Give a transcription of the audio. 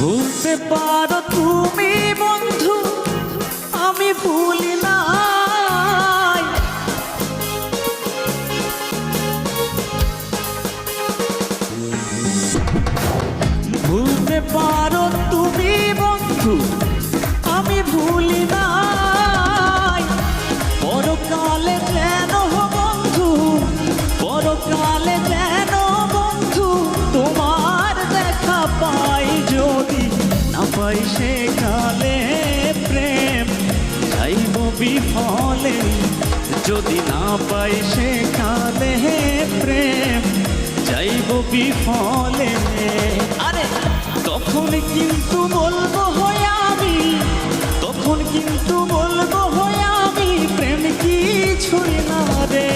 ভুলতে পারো তুমি বন্ধু, আমি ভুলি নাই। ভুলতে পারো তুমি বন্ধু, আমি ভুলি নাই। পরকালে যেন বন্ধু, পরকালে যেন বন্ধু তোমার দেখা পাই। যদি না পাই সেকালে প্রেম যাইব বিফলে। যদি না পাই সেকালে প্রেম যাইব বিফলে। আরে তখন কিন্তু বলবো হয় আমি, তখন কিন্তু বলবো হয় আমি, প্রেম কিছুই না রে।